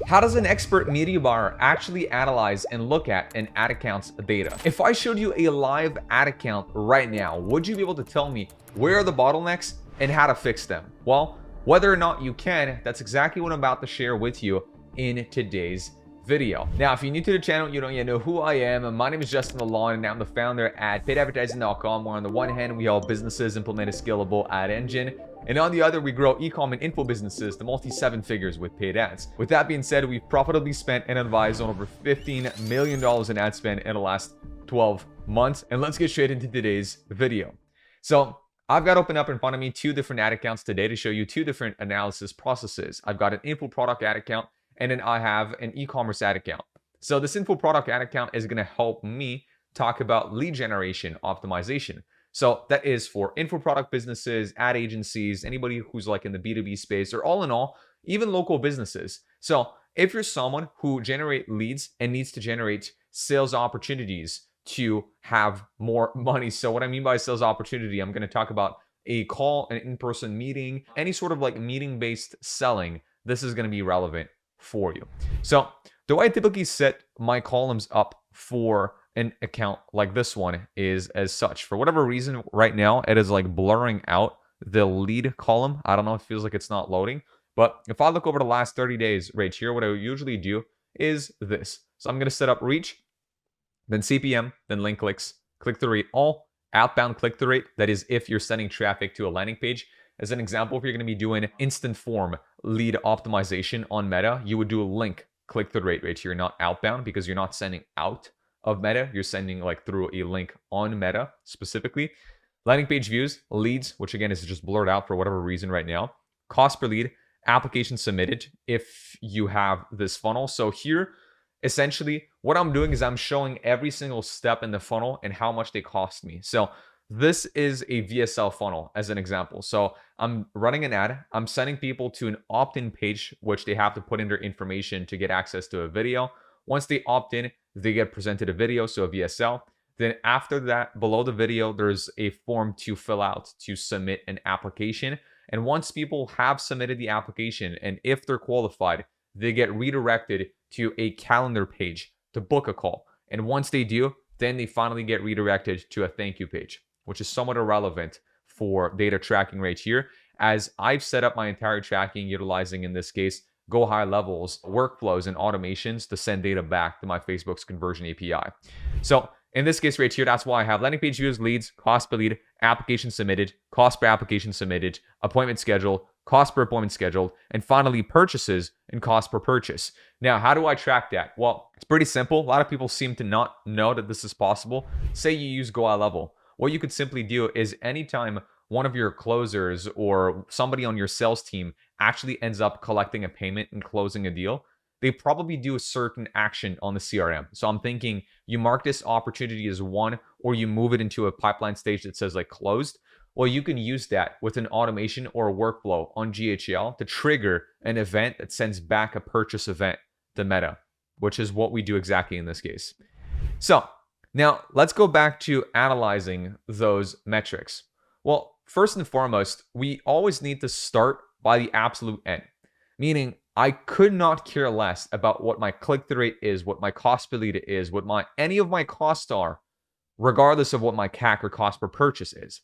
How does an expert media buyer actually analyze and look at an ad account's data? If I showed you a live ad account right now, would you be able to tell me where are the bottlenecks and how to fix them? Well, whether or not you can, that's exactly what I'm about to share with you in today's video. Now, if you're new to the channel, you don't yet know who I am. My name is Justin Lalonde, and I'm the founder at paidadvertising.com, where on the one hand, we help businesses implement a scalable ad engine, and on the other, we grow e-com and info businesses to multi-seven figures with paid ads. With that being said, we've profitably spent and advised on over $15 million in ad spend in the last 12 months. And let's get straight into today's video. So I've got open up in front of me two different ad accounts today to show you two different analysis processes. I've got an info product ad account, and then I have an e-commerce ad account. So this info product ad account is going to help me talk about lead generation optimization. So that is for info product businesses, ad agencies, anybody who's like in the B2B space, or all in all, even local businesses. So if you're someone who generate leads and needs to generate sales opportunities to have more money. So what I mean by sales opportunity, I'm going to talk about a call, an in-person meeting, any sort of like meeting-based selling. This is going to be relevant for you. So the way I typically set my columns up for an account like this one is as such. For whatever reason, right now, it is like blurring out the lead column. I don't know, it feels like it's not loading. But if I look over the last 30 days right here, what I usually do is this. So I'm going to set up reach, then CPM, then link clicks, click-through rate, all outbound click-through rate. That is if you're sending traffic to a landing page. As an example, if you're going to be doing instant form lead optimization on Meta, you would do a link click-through rate right here, not outbound, because you're not sending out of Meta, you're sending like through a link on Meta specifically. Landing page views, leads, which again is just blurred out for whatever reason right now. Cost per lead, application submitted if you have this funnel. So here, essentially, what I'm doing is I'm showing every single step in the funnel and how much they cost me. So this is a VSL funnel as an example. So I'm running an ad. I'm sending people to an opt-in page, which they have to put in their information to get access to a video. Once they opt in, they get presented a video, so a VSL. Then after that, below the video, there's a form to fill out to submit an application. And once people have submitted the application, and if they're qualified, they get redirected to a calendar page to book a call. And once they do, then they finally get redirected to a thank you page, which is somewhat irrelevant for data tracking right here, as I've set up my entire tracking utilizing, in this case, Go High Levels, workflows, and automations to send data back to my Facebook's conversion API. So in this case right here, that's why I have landing page views, leads, cost per lead, application submitted, cost per application submitted, appointment scheduled, cost per appointment scheduled, and finally purchases and cost per purchase. Now, how do I track that? Well, it's pretty simple. A lot of people seem to not know that this is possible. Say you use Go High Level. What you could simply do is anytime one of your closers or somebody on your sales team actually ends up collecting a payment and closing a deal, they probably do a certain action on the CRM. So I'm thinking you mark this opportunity as one, or you move it into a pipeline stage that says like closed. Well, you can use that with an automation or a workflow on GHL to trigger an event that sends back a purchase event to Meta, which is what we do exactly in this case. So now let's go back to analyzing those metrics. Well, first and foremost, we always need to start by the absolute end, meaning I could not care less about what my click-through rate is, what my cost per lead is, what any of my costs are, regardless of what my CAC or cost per purchase is.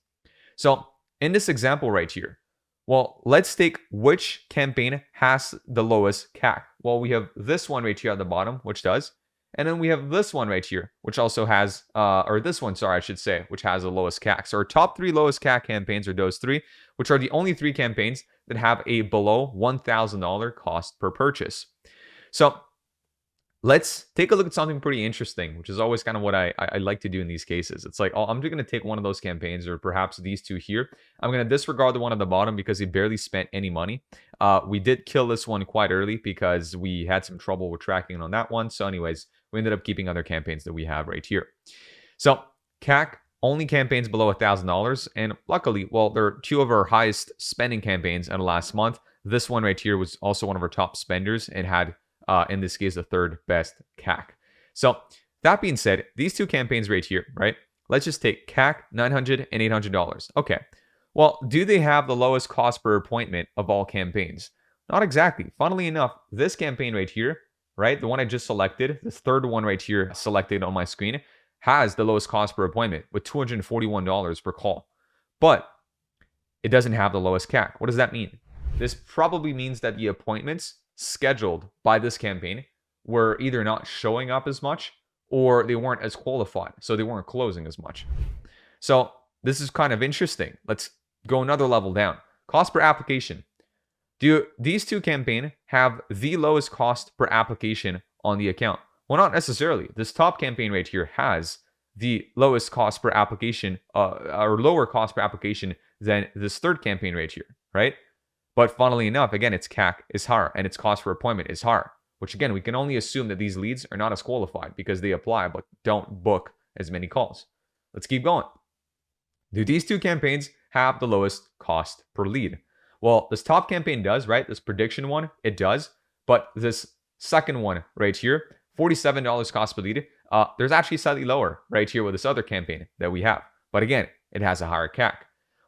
So in this example right here, well, let's take which campaign has the lowest CAC. Well, we have this one right here at the bottom, which does. And then we have this one right here, which also has, or this one, sorry, I should say, which has the lowest CAC. So our top three lowest CAC campaigns are those three, which are the only three campaigns that have a below $1,000 cost per purchase. So let's take a look at something pretty interesting, which is always kind of what I like to do in these cases. It's like, oh, I'm just going to take one of those campaigns, or perhaps these two here. I'm going to disregard the one at the bottom because he barely spent any money. We did kill this one quite early because we had some trouble with tracking on that one. So anyways, we ended up keeping other campaigns that we have right here. So CAC, only campaigns below $1,000. And luckily, well, there are two of our highest spending campaigns in the last month. This one right here was also one of our top spenders and had, in this case, the third best CAC. So that being said, these two campaigns right here, right? Let's just take CAC, $900 and $800. Okay. Well, do they have the lowest cost per appointment of all campaigns? Not exactly. Funnily enough, this campaign right here, right, the one I just selected, this third one right here selected on my screen, has the lowest cost per appointment with $241 per call. But it doesn't have the lowest CAC. What does that mean? This probably means that the appointments scheduled by this campaign were either not showing up as much or they weren't as qualified, so they weren't closing as much. So this is kind of interesting. Let's go another level down. Cost per application. Do these two campaigns have the lowest cost per application on the account? Well, not necessarily. This top campaign right here has the lowest cost per application, or lower cost per application than this third campaign right here, right? But funnily enough, again, its CAC is higher and its cost per appointment is higher, which again, we can only assume that these leads are not as qualified because they apply but don't book as many calls. Let's keep going. Do these two campaigns have the lowest cost per lead? Well, this top campaign does, right? This prediction one, it does. But this second one right here, $47 cost per lead, there's actually slightly lower right here with this other campaign that we have. But again, it has a higher CAC,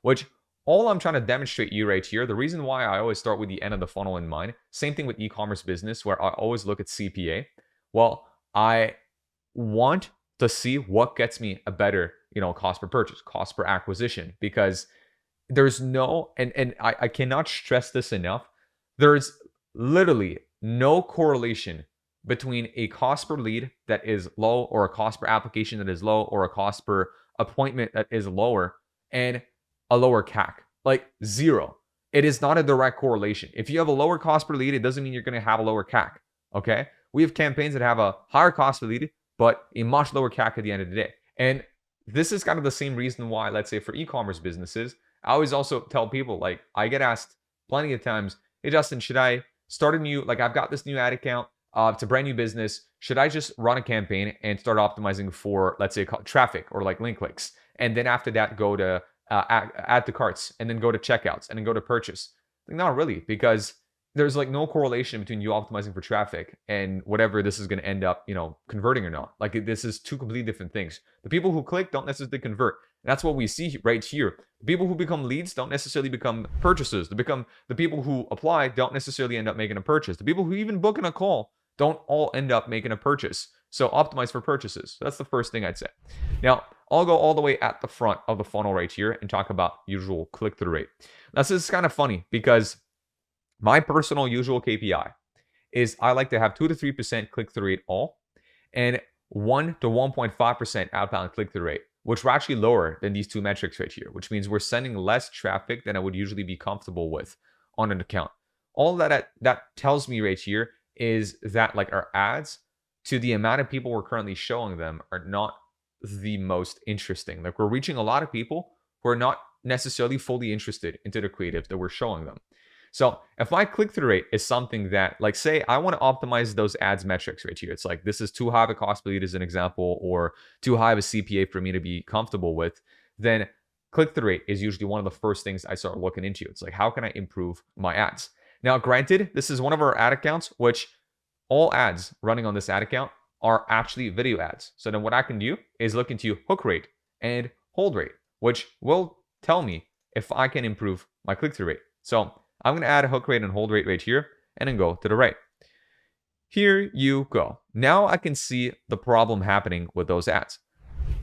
which all I'm trying to demonstrate you right here, the reason why I always start with the end of the funnel in mind, same thing with e-commerce business where I always look at CPA. Well, I want to see what gets me a better, cost per purchase, cost per acquisition, because there's no, and I cannot stress this enough, there's literally no correlation between a cost per lead that is low or a cost per application that is low or a cost per appointment that is lower and a lower CAC. Like zero. It is not a direct correlation. If you have a lower cost per lead, it doesn't mean you're going to have a lower CAC. Okay? We have campaigns that have a higher cost per lead, but a much lower CAC at the end of the day. And this is kind of the same reason why, let's say for e-commerce businesses, I always also tell people, like, I get asked plenty of times, hey, Justin, should I start a new, like, I've got this new ad account. It's a brand new business. Should I just run a campaign and start optimizing for, let's say, traffic or like link clicks? And then after that, go to add to carts and then go to checkouts and then go to purchase? Like, not really, because there's like no correlation between you optimizing for traffic and whatever this is going to end up, converting or not. Like, this is two completely different things. The people who click don't necessarily convert. And that's what we see right here. The people who become leads don't necessarily become purchasers. The people who apply don't necessarily end up making a purchase. The people who even book in a call don't all end up making a purchase. So optimize for purchases. So that's the first thing I'd say. Now, I'll go all the way at the front of the funnel right here and talk about usual click-through rate. Now, this is kind of funny because my personal usual KPI is I like to have 2 to 3% click-through rate all and 1 to 1.5% outbound click-through rate, which we're actually lower than these two metrics right here, which means we're sending less traffic than I would usually be comfortable with on an account. All that tells me right here is that, like, our ads to the amount of people we're currently showing them are not the most interesting. Like, we're reaching a lot of people who are not necessarily fully interested into the creative that we're showing them. So if my click-through rate is something that, like, say I want to optimize those ads metrics right here, it's like this is too high of a cost per lead as an example, or too high of a CPA for me to be comfortable with, then click-through rate is usually one of the first things I start looking into. It's like, how can I improve my ads? Now, granted, this is one of our ad accounts, which all ads running on this ad account are actually video ads. So then what I can do is look into hook rate and hold rate, which will tell me if I can improve my click-through rate. So I'm going to add a hook rate and hold rate right here and then go to the right. Here you go. Now I can see the problem happening with those ads.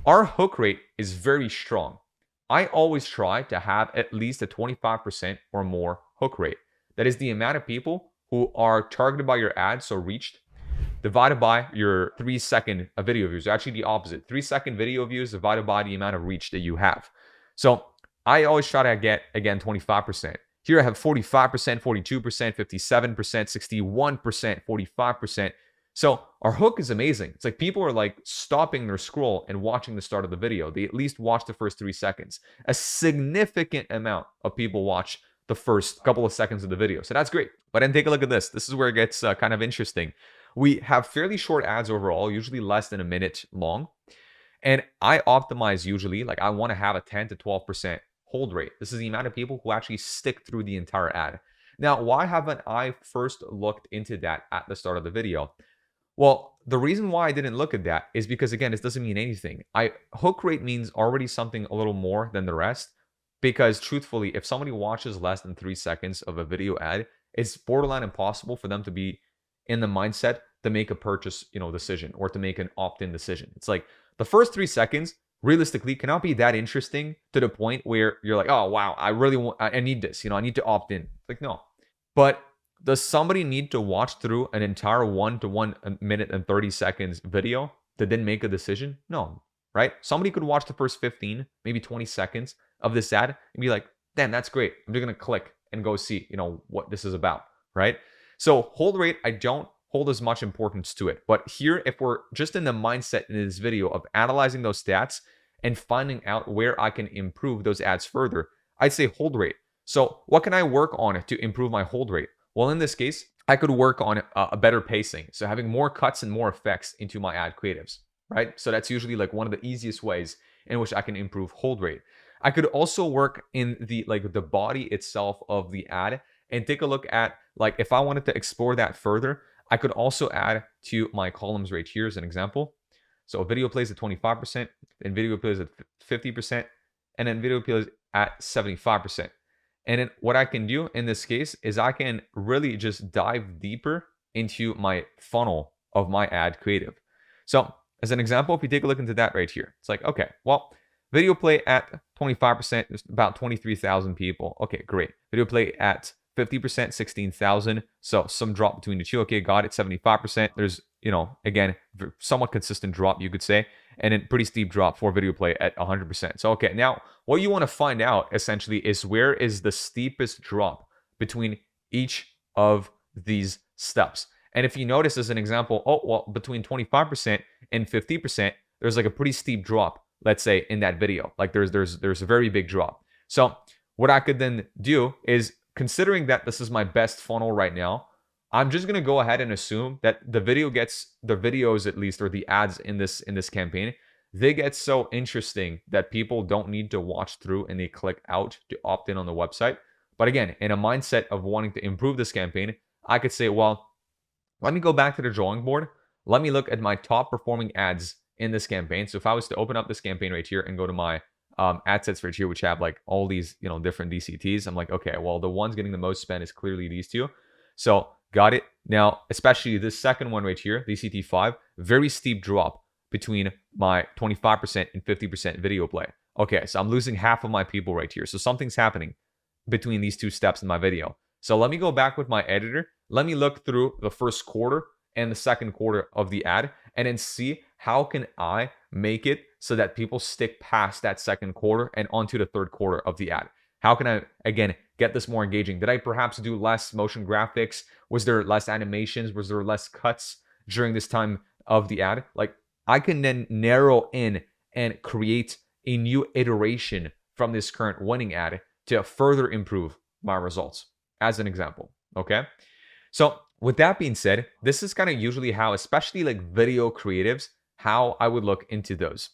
Our hook rate is very strong. I always try to have at least a 25% or more hook rate. That is the amount of people who are targeted by your ad, so reached, divided by your 3-second video views. Actually, the opposite. 3-second video views divided by the amount of reach that you have. So I always try to get, again, 25%. Here I have 45%, 42%, 57%, 61%, 45%. So our hook is amazing. It's like people are like stopping their scroll and watching the start of the video. They at least watch the first 3 seconds. A significant amount of people watch the first couple of seconds of the video. So that's great. But then take a look at this. This is where it gets kind of interesting. We have fairly short ads overall, usually less than a minute long. And I optimize usually, like, I want to have a 10 to 12% hold rate. This is the amount of people who actually stick through the entire ad. Now, why haven't I first looked into that at the start of the video? Well, the reason why I didn't look at that is because, again, this doesn't mean anything. Hook rate means already something a little more than the rest, because truthfully, if somebody watches less than 3 seconds of a video ad it's borderline impossible for them to be in the mindset to make a purchase, decision or to make an opt-in decision. It's like the first 3 seconds realistically cannot be that interesting to the point where you're like, oh wow, I really want, I need this, I need to opt in. Like, no. But does somebody need to watch through an entire 1 and 30 seconds video to then make a decision? No, right? Somebody could watch the first 15, maybe 20 seconds of this ad and be like, damn, that's great. I'm just gonna click and go see, what this is about, right? So hold rate, I don't hold as much importance to it. But here, if we're just in the mindset in this video of analyzing those stats and finding out where I can improve those ads further, I'd say hold rate. So what can I work on to improve my hold rate? Well, in this case, I could work on a better pacing. So having more cuts and more effects into my ad creatives, right? So that's usually like one of the easiest ways in which I can improve hold rate. I could also work in the body itself of the ad and take a look at, like, if I wanted to explore that further, I could also add to my columns right here as an example. So a video plays at 25%, then video plays at 50%, and then video plays at 75%. And then what I can do in this case is I can really just dive deeper into my funnel of my ad creative. So as an example, if you take a look into that right here, it's like, okay, well, video play at 25%, there's about 23,000 people. Okay, great. Video play at 50%, 16,000. So some drop between the two. Okay, got it. 75%. There's, again, somewhat consistent drop, you could say. And then pretty steep drop for video play at 100%. So, okay, now what you want to find out essentially is where is the steepest drop between each of these steps. And if you notice as an example, oh, well, between 25% and 50%, there's like a pretty steep drop, let's say, in that video. Like there's a very big drop. So what I could then do is, considering that this is my best funnel right now, I'm just going to go ahead and assume that the videos at least, or the ads in this campaign, they get so interesting that people don't need to watch through and they click out to opt in on the website. But again, in a mindset of wanting to improve this campaign, I could say, well, let me go back to the drawing board. Let me look at my top performing ads in this campaign. So if I was to open up this campaign right here and go to my ad sets right here, which have like all these, different DCTs, I'm like, okay, well, the ones getting the most spend is clearly these two. So got it. Now, especially this second one right here, DCT5, very steep drop between my 25% and 50% video play. Okay, so I'm losing half of my people right here. So something's happening between these two steps in my video. So let me go back with my editor. Let me look through the first quarter and the second quarter of the ad and then see how can I make it so that people stick past that second quarter and onto the third quarter of the ad. How can I, again, get this more engaging? Did I perhaps do less motion graphics? Was there less animations? Was there less cuts during this time of the ad? Like, I can then narrow in and create a new iteration from this current winning ad to further improve my results, as an example, okay? So with that being said, this is kind of usually how, especially like video creatives, how I would look into those.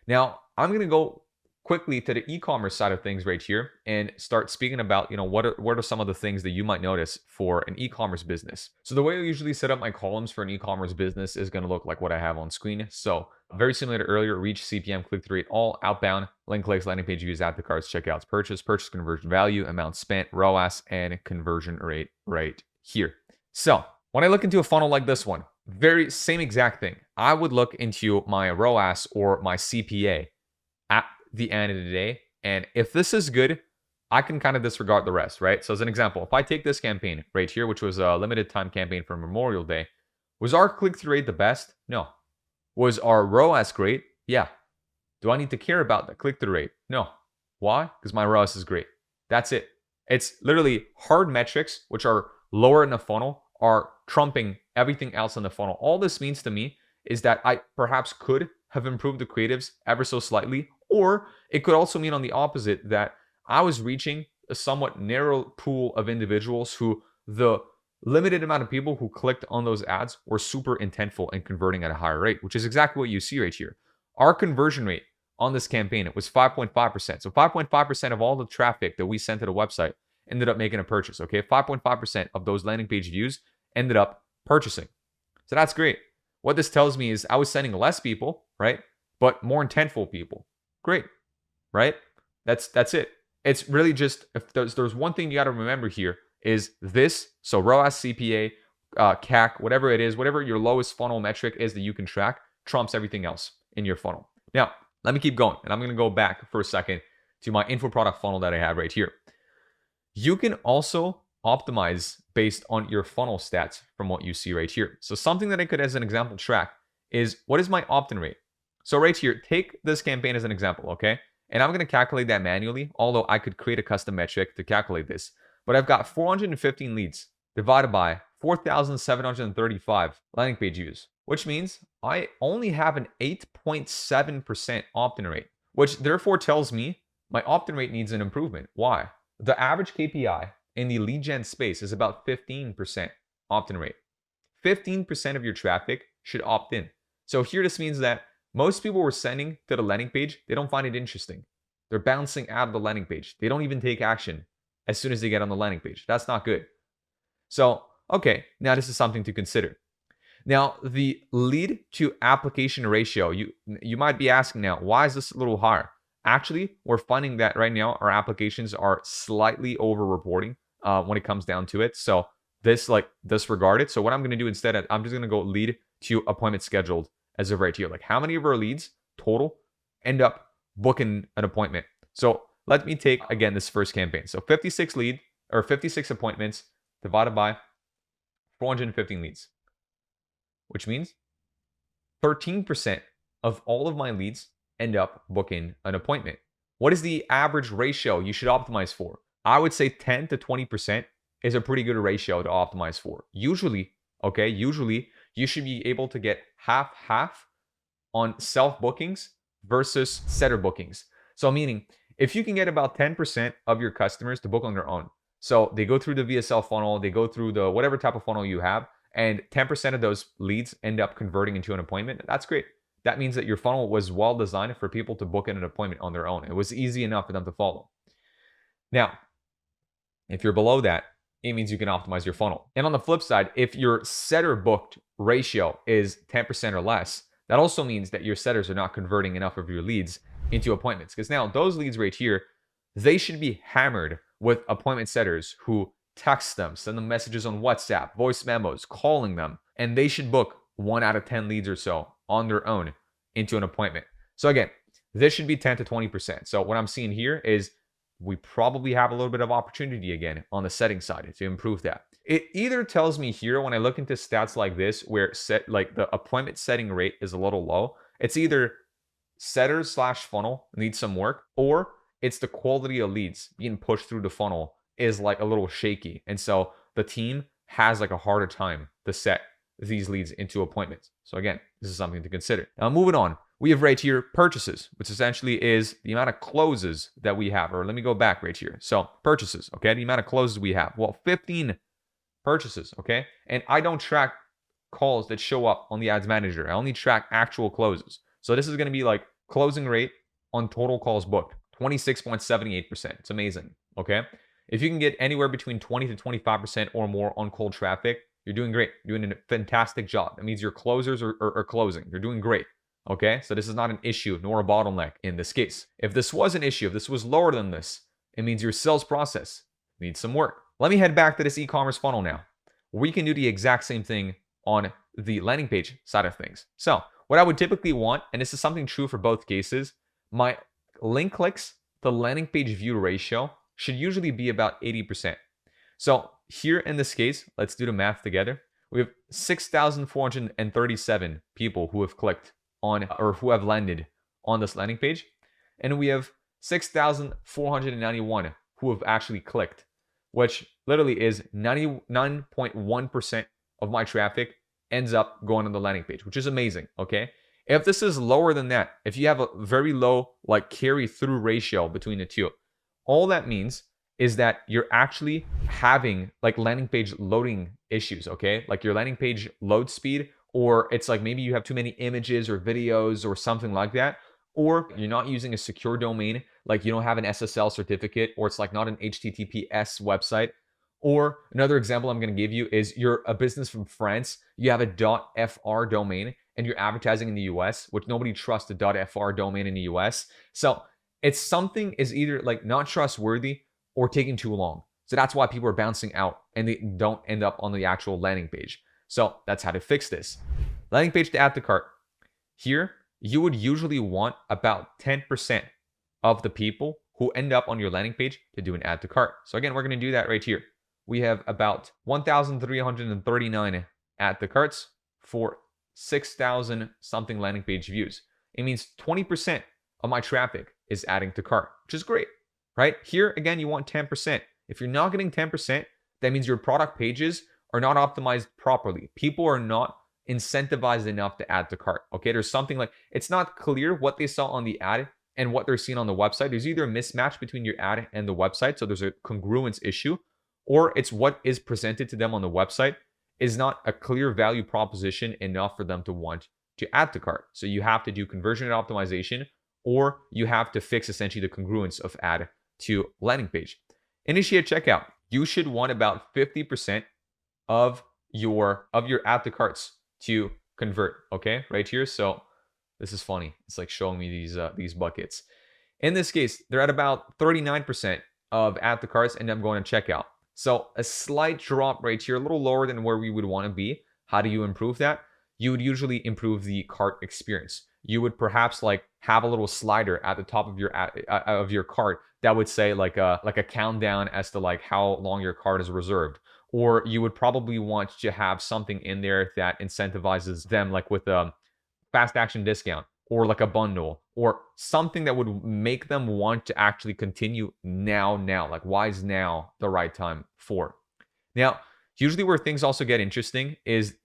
Now, I'm going to go quickly to the e-commerce side of things right here and start speaking about, what are some of the things that you might notice for an e-commerce business. So the way I usually set up my columns for an e-commerce business is going to look like what I have on screen. So very similar to earlier: reach, CPM, click-through rate, all, outbound, link clicks, landing page views, add to carts, checkouts, purchase conversion value, amount spent, ROAS, and conversion rate right here. So when I look into a funnel like this one, very same exact thing. I would look into my ROAS or my CPA at the end of the day. And if this is good, I can kind of disregard the rest, right? So as an example, if I take this campaign right here, which was a limited time campaign for Memorial Day, was our click-through rate the best? No. Was our ROAS great? Yeah. Do I need to care about the click-through rate? No. Why? Because my ROAS is great. That's it. It's literally hard metrics, which are lower in the funnel, are trumping everything else in the funnel. All this means to me is that I perhaps could have improved the creatives ever so slightly, or it could also mean on the opposite that I was reaching a somewhat narrow pool of individuals who the limited amount of people who clicked on those ads were super intentful and converting at a higher rate, which is exactly what you see right here. Our conversion rate on this campaign, it was 5.5%. So 5.5% of all the traffic that we sent to the website ended up making a purchase, okay? 5.5% of those landing page views ended up purchasing. So that's great. What this tells me is I was sending less people, right? But more intentful people. Great, right? That's it. It's really just, if there's one thing you got to remember here, is this. So ROAS, CPA, CAC, whatever it is, whatever your lowest funnel metric is that you can track, trumps everything else in your funnel. Now, let me keep going. And I'm going to go back for a second to my info product funnel that I have right here. You can also optimize based on your funnel stats from what you see right here. So something that I could, as an example, track is what is my opt-in rate? So right here, take this campaign as an example, okay? And I'm going to calculate that manually, although I could create a custom metric to calculate this. But I've got 415 leads divided by 4,735 landing page views, which means I only have an 8.7% opt-in rate, which therefore tells me my opt-in rate needs an improvement. Why? The average KPI in the lead gen space is about 15% opt-in rate. 15% of your traffic should opt in. So here this means that most people we're sending to the landing page, they don't find it interesting. They're bouncing out of the landing page. They don't even take action as soon as they get on the landing page. That's not good. So, okay, now this is something to consider. Now, the lead to application ratio, you might be asking now, why is this a little higher? Actually, we're finding that right now our applications are slightly over-reporting when it comes down to it. So this, disregard it. So what I'm going to do instead, I'm just going to go lead to appointment scheduled as of right here. Like, how many of our leads total end up booking an appointment? So let me take, again, this first campaign. So 56 appointments divided by 415 leads, which means 13% of all of my leads end up booking an appointment. What is the average ratio you should optimize for? I would say 10 to 20% is a pretty good ratio to optimize for. Usually you should be able to get half on self bookings versus setter bookings. So meaning, if you can get about 10% of your customers to book on their own, so they go through the VSL funnel, they go through the whatever type of funnel you have, and 10% of those leads end up converting into an appointment, that's great. That means that your funnel was well designed for people to book in an appointment on their own. It was easy enough for them to follow. Now, if you're below that, it means you can optimize your funnel. And on the flip side, if your setter booked ratio is 10% or less, that also means that your setters are not converting enough of your leads into appointments. Because now those leads right here, they should be hammered with appointment setters who text them, send them messages on WhatsApp, voice memos, calling them, and they should book 1 out of 10 leads or so on their own into an appointment. So again, this should be 10 to 20%. So what I'm seeing here is we probably have a little bit of opportunity again on the setting side to improve that. It either tells me here when I look into stats like this, where the appointment setting rate is a little low, it's either setters / funnel needs some work, or it's the quality of leads being pushed through the funnel is like a little shaky. And so the team has like a harder time to set these leads into appointments. So again, this is something to consider. Now moving on, we have right here purchases, which essentially is the amount of closes that we have. Or let me go back right here. So purchases, okay, the amount of closes we have. Well, 15 purchases, okay? And I don't track calls that show up on the ads manager. I only track actual closes. So this is going to be like closing rate on total calls booked, 26.78%. It's amazing, okay? If you can get anywhere between 20 to 25% or more on cold traffic, you're doing great. You're doing a fantastic job. That means your closers are closing. You're doing great. Okay, so this is not an issue nor a bottleneck in this case. If this was an issue, if this was lower than this, it means your sales process needs some work. Let me head back to this e-commerce funnel now. We can do the exact same thing on the landing page side of things. So what I would typically want, and this is something true for both cases, my link clicks to landing page view ratio should usually be about 80%. So here in this case, let's do the math together. We have 6,437 people who have clicked on or who have landed on this landing page. And we have 6,491 who have actually clicked, which literally is 99.1% of my traffic ends up going on the landing page, which is amazing, okay? If this is lower than that, if you have a very low carry through ratio between the two, all that means is that you're actually having landing page loading issues, okay? Like your landing page load speed, or it's like maybe you have too many images or videos or something like that, or you're not using a secure domain, like you don't have an SSL certificate, or it's like not an HTTPS website. Or another example I'm going to give you is you're a business from France, you have a .fr domain and you're advertising in the US, which nobody trusts a .fr domain in the US. So it's something is either not trustworthy or taking too long. So that's why people are bouncing out and they don't end up on the actual landing page. So that's how to fix this. Landing page to add to cart. Here, you would usually want about 10% of the people who end up on your landing page to do an add to cart. So again, we're going to do that right here. We have about 1,339 add to carts for 6,000 something landing page views. It means 20% of my traffic is adding to cart, which is great, right? Here, again, you want 10%. If you're not getting 10%, that means your product pages are not optimized properly. People are not incentivized enough to add to cart. Okay, there's something like, it's not clear what they saw on the ad and what they're seeing on the website. There's either a mismatch between your ad and the website, so there's a congruence issue, or it's what is presented to them on the website is not a clear value proposition enough for them to want to add to cart. So you have to do conversion rate optimization, or you have to fix essentially the congruence of ad to landing page. Initiate checkout. You should want about 50% of your add to carts to convert. Okay, right here. So this is funny. It's like showing me these buckets. In this case, they're at about 39% of add to carts, and I'm going to checkout. So a slight drop right here, a little lower than where we would want to be. How do you improve that? You would usually improve the cart experience. You would perhaps like have a little slider at the top of your cart that would say like a countdown as to like how long your cart is reserved. Or you would probably want to have something in there that incentivizes them, like with a fast action discount or like a bundle or something that would make them want to actually continue now. Like, why is now the right time for? Now, usually where things also get interesting is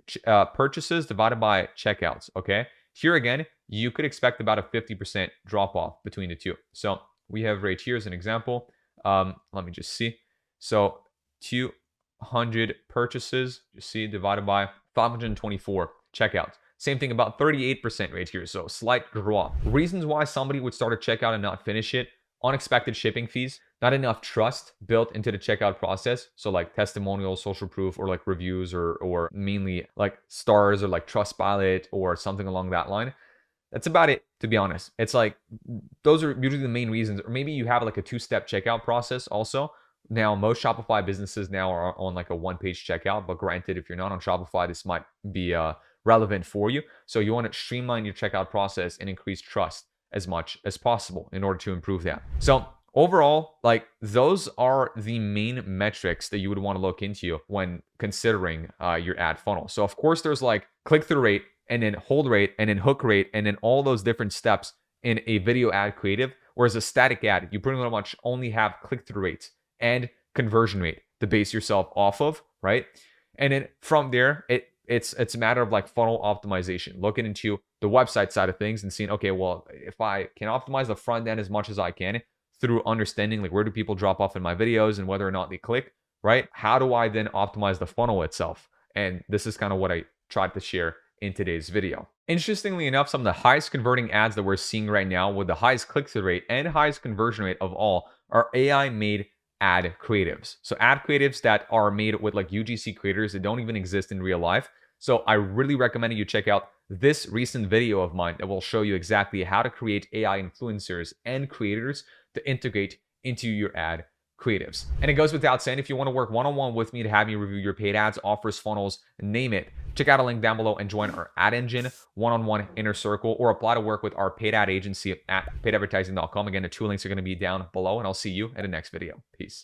purchases divided by checkouts, okay? Here again, you could expect about a 50% drop off between the two. So we have right here as an example. Let me just see. So 200 purchases, you see, divided by 524 checkouts. Same thing, about 38% right here. So slight drop. Reasons why somebody would start a checkout and not finish it: unexpected shipping fees, not enough trust built into the checkout process. So like testimonials, social proof, or like reviews, or mainly like stars or like Trustpilot or something along that line. That's about it, to be honest. It's like, those are usually the main reasons. Or maybe you have like a two-step checkout process also. Now, most Shopify businesses now are on like a one-page checkout, but granted, if you're not on Shopify, this might be relevant for you. So you want to streamline your checkout process and increase trust as much as possible in order to improve that. So overall, like, those are the main metrics that you would want to look into when considering your ad funnel. So of course, there's like click-through rate, and then hold rate, and then hook rate, and then all those different steps in a video ad creative. Whereas a static ad, you pretty much only have click-through rates and conversion rate to base yourself off of, right? And then from there, it's a matter of like funnel optimization, looking into the website side of things and seeing, okay, well, if I can optimize the front end as much as I can through understanding like where do people drop off in my videos and whether or not they click, right? How do I then optimize the funnel itself? And this is kind of what I tried to share in today's video. Interestingly enough, some of the highest converting ads that we're seeing right now with the highest click-through rate and highest conversion rate of all are AI-made ad creatives. So ad creatives that are made with like UGC creators that don't even exist in real life. So I really recommend you check out this recent video of mine that will show you exactly how to create AI influencers and creators to integrate into your ad creatives. And it goes without saying, if you want to work one-on-one with me to have me review your paid ads, offers, funnels, name it, check out a link down below and join our ad engine one-on-one inner circle, or apply to work with our paid ad agency at paidadvertising.com. Again, the two links are going to be down below, and I'll see you in the next video. Peace.